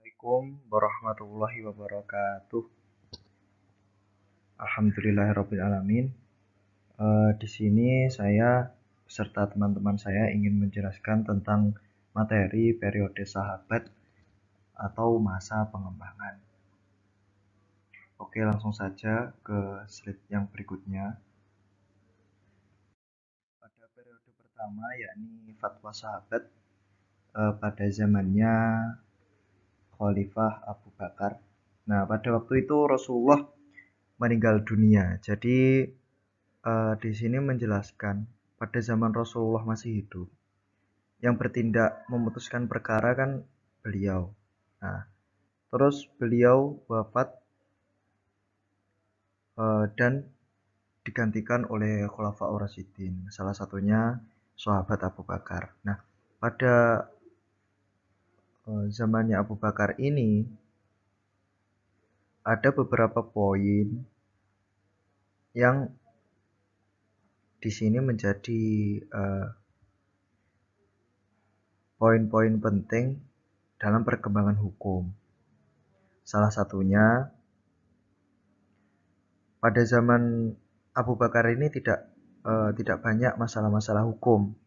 Assalamualaikum warahmatullahi wabarakatuh. Alhamdulillahirrabbilalamin. Di sini saya beserta teman-teman saya ingin menjelaskan tentang materi periode sahabat atau masa pengembangan. Oke, langsung saja ke slide yang berikutnya. Pada periode pertama yakni fatwa sahabat pada zamannya Khalifah Abu Bakar. Nah, pada waktu itu Rasulullah meninggal dunia. Jadi di sini menjelaskan pada zaman Rasulullah masih hidup, yang bertindak memutuskan perkara kan beliau. Nah, terus beliau wafat dan digantikan oleh Khulafaur Rasyidin, salah satunya sahabat Abu Bakar. Nah, pada zamannya Abu Bakar ini ada beberapa poin yang di sini menjadi poin-poin penting dalam perkembangan hukum. Salah satunya pada zaman Abu Bakar ini tidak banyak masalah-masalah hukum,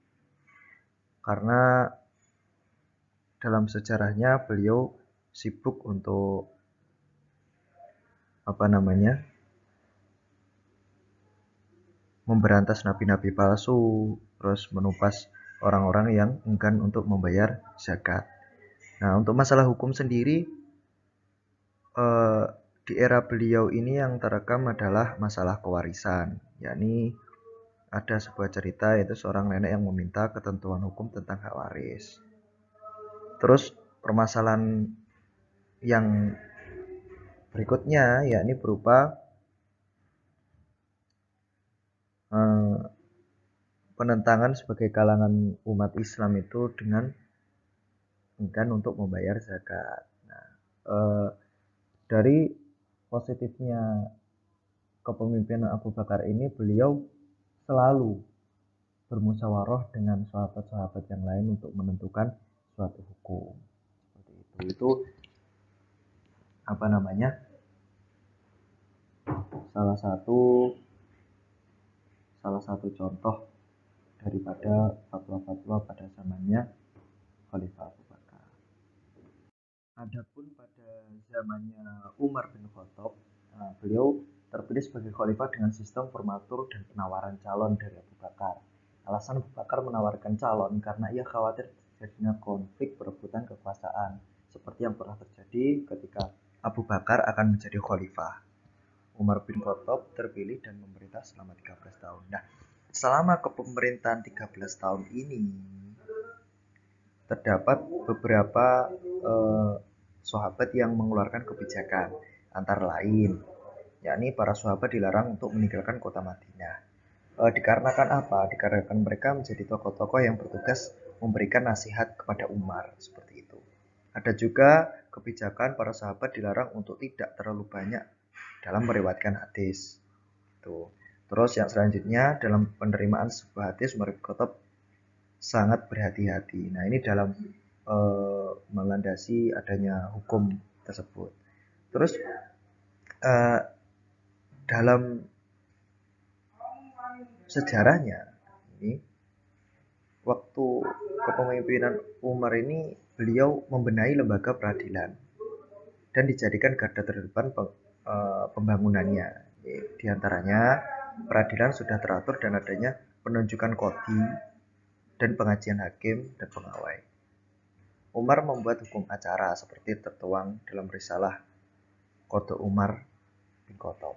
karena dalam sejarahnya beliau sibuk untuk memberantas nabi-nabi palsu, terus menumpas orang-orang yang enggan untuk membayar zakat. Nah, untuk masalah hukum sendiri di era beliau ini yang terekam adalah masalah pewarisan, yakni ada sebuah cerita yaitu seorang nenek yang meminta ketentuan hukum tentang hak waris. Terus permasalahan yang berikutnya yakni berupa penentangan sebagai kalangan umat Islam itu dengan enggan untuk membayar zakat. Nah, dari positifnya kepemimpinan Abu Bakar ini, beliau selalu bermusyawarah dengan sahabat-sahabat yang lain untuk menentukan suatu hukum. Seperti itu. Itu salah satu contoh daripada fatwa-fatwa pada zamannya Khalifah Abu Bakar. Adapun pada zamannya Umar bin Khattab, beliau terpilih sebagai khalifah dengan sistem formatur dan penawaran calon dari Abu Bakar. Alasan Abu Bakar menawarkan calon karena ia khawatir terjadinya konflik perebutan kekuasaan, seperti yang pernah terjadi ketika Abu Bakar akan menjadi khalifah. Umar bin Khattab terpilih dan memerintah selama 13 tahun. Nah, selama kepemerintahan 13 tahun ini terdapat beberapa sahabat yang mengeluarkan kebijakan, antara lain yakni para sahabat dilarang untuk meninggalkan kota Madinah. Dikarenakan apa? Dikarenakan mereka menjadi tokoh-tokoh yang bertugas memberikan nasihat kepada Umar, seperti itu. Ada juga kebijakan para sahabat dilarang untuk tidak terlalu banyak dalam meriwayatkan hadis. Terus yang selanjutnya dalam penerimaan sebuah hadis Umar bin Khattab sangat berhati-hati. Nah, ini dalam melandasi adanya hukum tersebut. Terus dalam sejarahnya ini, waktu kepemimpinan Umar ini, beliau membenahi lembaga peradilan dan dijadikan garda terdepan pembangunannya. Di antaranya peradilan sudah teratur dan adanya penunjukan qadhi dan pengajian hakim dan pengawai. Umar membuat hukum acara seperti tertuang dalam risalah Qadha Umar bin Khattab.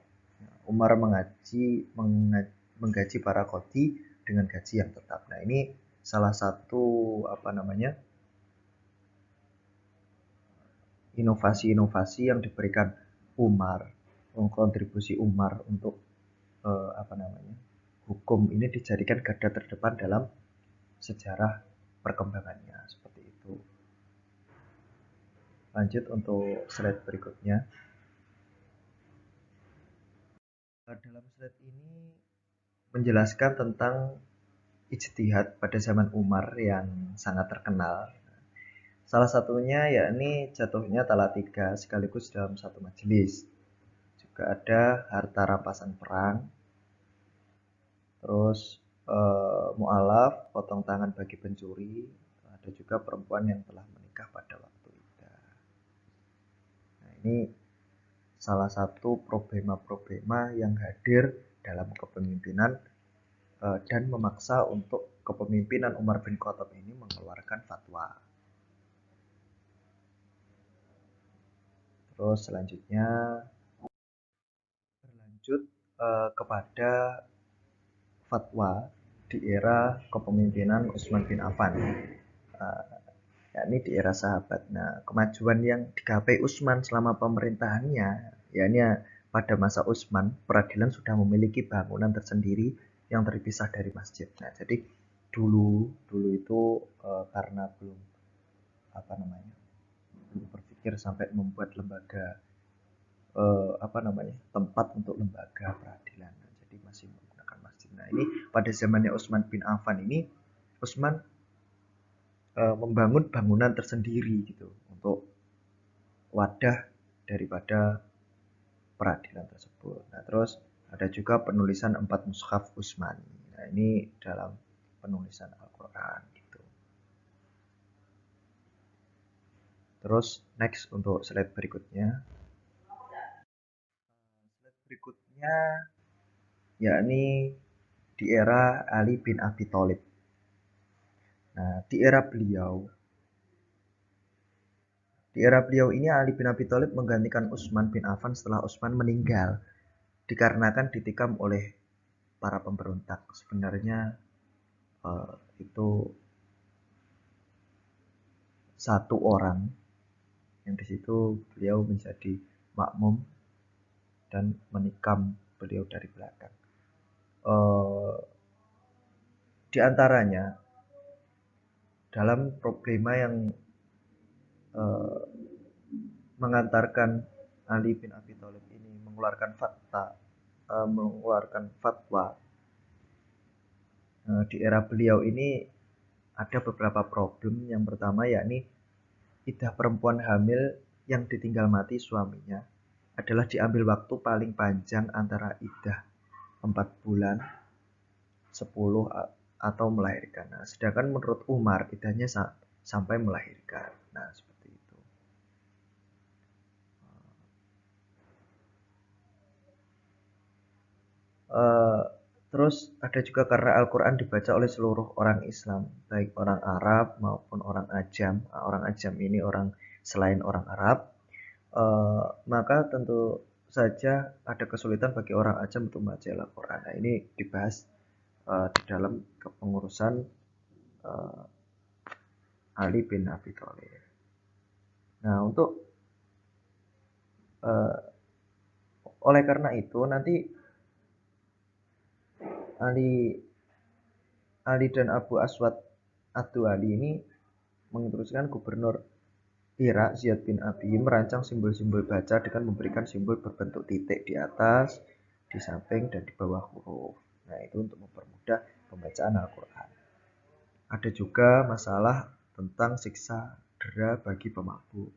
Umar menggaji para qadhi dengan gaji yang tetap. Nah, ini salah satu inovasi-inovasi yang diberikan Umar, kontribusi Umar untuk hukum ini dijadikan garda terdepan dalam sejarah perkembangannya, seperti itu. Lanjut untuk slide berikutnya. Dalam slide ini menjelaskan tentang ijtihad pada zaman Umar yang sangat terkenal. Salah satunya yakni jatuhnya talak 3 sekaligus dalam satu majelis. Juga ada harta rampasan perang. Terus mu'alaf, potong tangan bagi pencuri. Ada juga perempuan yang telah menikah pada waktu iddah. Nah, ini salah satu problema-problema yang hadir dalam kepemimpinan dan memaksa untuk kepemimpinan Umar bin Khattab ini mengeluarkan fatwa. Terus selanjutnya berlanjut kepada fatwa di era kepemimpinan Utsman bin Affan, yakni di era sahabat. Nah, kemajuan yang digapai Utsman selama pemerintahannya, yakni pada masa Utsman, peradilan sudah memiliki bangunan tersendiri yang terpisah dari masjid. Nah, jadi dulu itu karena belum berpikir sampai membuat lembaga tempat untuk lembaga peradilan. Nah, jadi masih menggunakan masjid. Nah, ini pada zamannya Utsman bin Affan ini, Utsman membangun bangunan tersendiri gitu untuk wadah daripada peradilan tersebut. Nah, terus ada juga penulisan 4 mushaf Utsmani. Nah, ini dalam penulisan Al-Quran gitu. Terus next untuk slide berikutnya. Slide berikutnya yakni di era Ali bin Abi Thalib. Nah, di era beliau ini Ali bin Abi Thalib menggantikan Utsman bin Affan setelah Utsman meninggal dikarenakan ditikam oleh para pemberontak. Sebenarnya itu satu orang yang di situ beliau menjadi makmum dan menikam beliau dari belakang. Di antaranya dalam problema yang mengantarkan Ali bin Abi Thalib ini mengeluarkan fatwa di era beliau ini ada beberapa problem. Yang pertama yakni iddah perempuan hamil yang ditinggal mati suaminya adalah diambil waktu paling panjang antara iddah 4 bulan, 10 atau melahirkan. Nah, sedangkan menurut Umar iddahnya sampai melahirkan. Nah, seperti itu. Terus ada juga karena Al-Quran dibaca oleh seluruh orang Islam, baik orang Arab maupun orang Ajam. Orang Ajam ini orang selain orang Arab, maka tentu saja ada kesulitan bagi orang Ajam untuk membaca Al-Quran. Nah, ini dibahas di dalam kepengurusan Ali bin Abi Thalib. Nah, oleh karena itu nanti Ali dan Abu Aswad Ad-Du'ali ini menginstruksikan gubernur Irak Ziyad bin Abi merancang simbol-simbol baca dengan memberikan simbol berbentuk titik di atas, di samping, dan di bawah huruf. Nah, itu untuk mempermudah pembacaan Al-Quran. Ada juga masalah tentang siksa dera bagi pemabuk.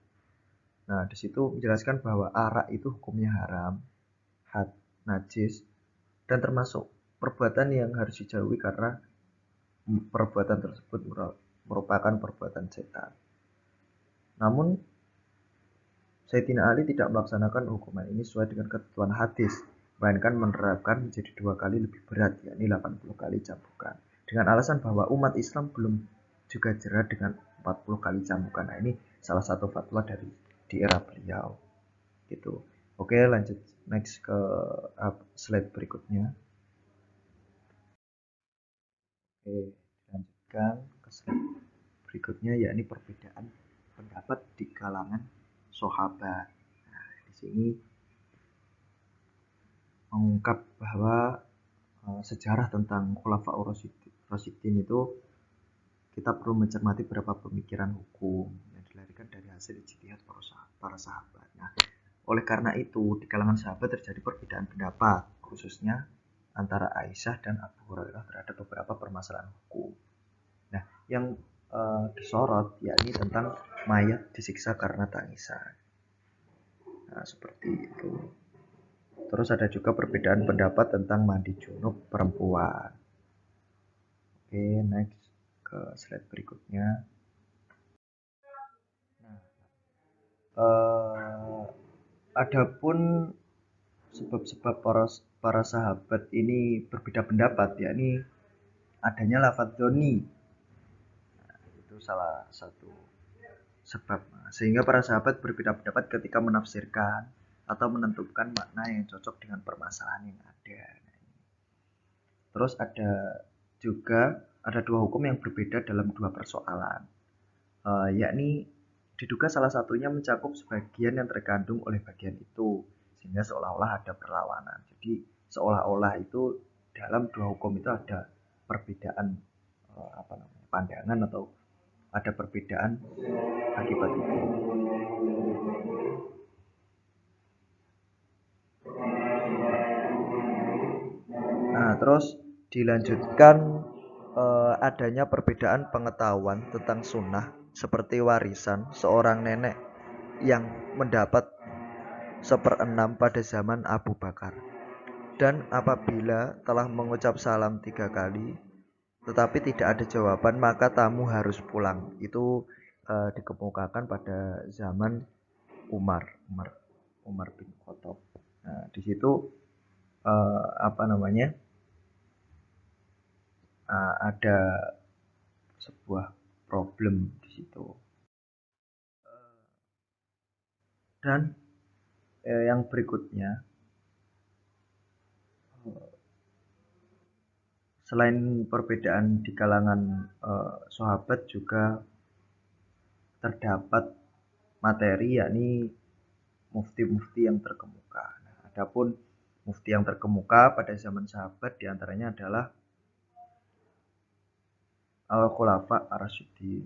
Nah, di situ menjelaskan bahwa arak itu hukumnya haram, najis, dan termasuk perbuatan yang harus dijauhi karena perbuatan tersebut merupakan perbuatan setan. Namun Sayyidina Ali tidak melaksanakan hukuman ini sesuai dengan ketentuan hadis, melainkan menerapkan menjadi 2 kali lebih berat, yakni 80 kali cambukan. Dengan alasan bahwa umat Islam belum juga jerah dengan 40 kali cambukan. Nah, ini salah satu fatwa di era beliau. Gitu. Oke, lanjut next ke slide berikutnya. Oke, lanjutkan ke slide berikutnya, yakni perbedaan pendapat di kalangan sahabat. Nah, di sini mengungkap bahwa sejarah tentang Khulafaur Rasyidin itu kita perlu mencermati beberapa pemikiran hukum yang dilahirkan dari hasil ijtihad para sahabat. Nah, oleh karena itu di kalangan sahabat terjadi perbedaan pendapat, khususnya antara Aisyah dan Abu Hurairah terhadap beberapa permasalahan hukum. Nah, yang disorot yakni tentang mayat disiksa karena tangisan. Nah, seperti itu. Terus ada juga perbedaan pendapat tentang mandi junub perempuan. Oke, next ke slide berikutnya. Nah, adapun sebab-sebab para sahabat ini berbeda pendapat, yakni adanya lafadz dzonni. Nah, itu salah satu sebab. Sehingga para sahabat berbeda pendapat ketika menafsirkan atau menentukan makna yang cocok dengan permasalahan yang ada. Terus ada dua hukum yang berbeda dalam dua persoalan, yakni diduga salah satunya mencakup sebagian yang terkandung oleh bagian itu, sehingga seolah-olah ada perlawanan. Jadi seolah-olah itu dalam dua hukum itu ada perbedaan pandangan atau ada perbedaan akibat itu. Nah, terus dilanjutkan adanya perbedaan pengetahuan tentang sunnah seperti warisan seorang nenek yang mendapat 1/6 pada zaman Abu Bakar. Dan apabila telah mengucap salam 3 kali tetapi tidak ada jawaban, maka tamu harus pulang. Itu dikemukakan pada zaman Umar bin Khattab. Nah, di situ ada sebuah problem di situ. Dan yang berikutnya, selain perbedaan di kalangan sahabat juga terdapat materi, yakni mufti-mufti yang terkemuka. Nah, adapun mufti yang terkemuka pada zaman sahabat diantaranya adalah Khulafa Ar-Rasyidin,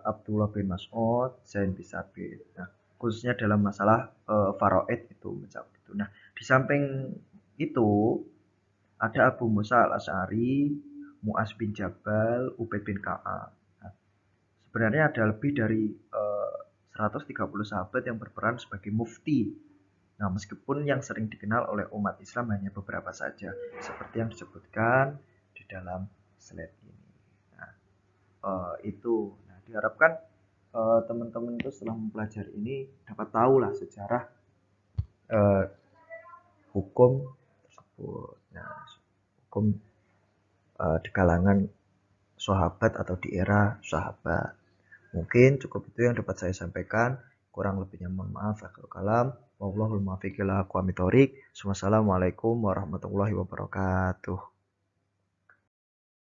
Abdullah bin Mas'ud, Zain bin Sabit. Nah, khususnya dalam masalah faraid itu mencakup itu. Nah, di samping itu ada Abu Musa al-Asy'ari, Mu'az bin Jabal, Ubaid bin Ka'ab. Nah, sebenarnya ada lebih dari 130 sahabat yang berperan sebagai mufti. Nah, meskipun yang sering dikenal oleh umat Islam hanya beberapa saja, seperti yang disebutkan di dalam slide ini. Nah, itu. Nah, diharapkan teman-teman itu setelah mempelajari ini dapat tahu lah sejarah hukum tersebut. Nah, hukum di kalangan sahabat atau di era sahabat. Mungkin cukup itu yang dapat saya sampaikan. Kurang lebihnya mohon maaf. Akhirul kalam. Wallahul muwaffiq ila aqwamit thoriq. Wassalamualaikum warahmatullahi wabarakatuh.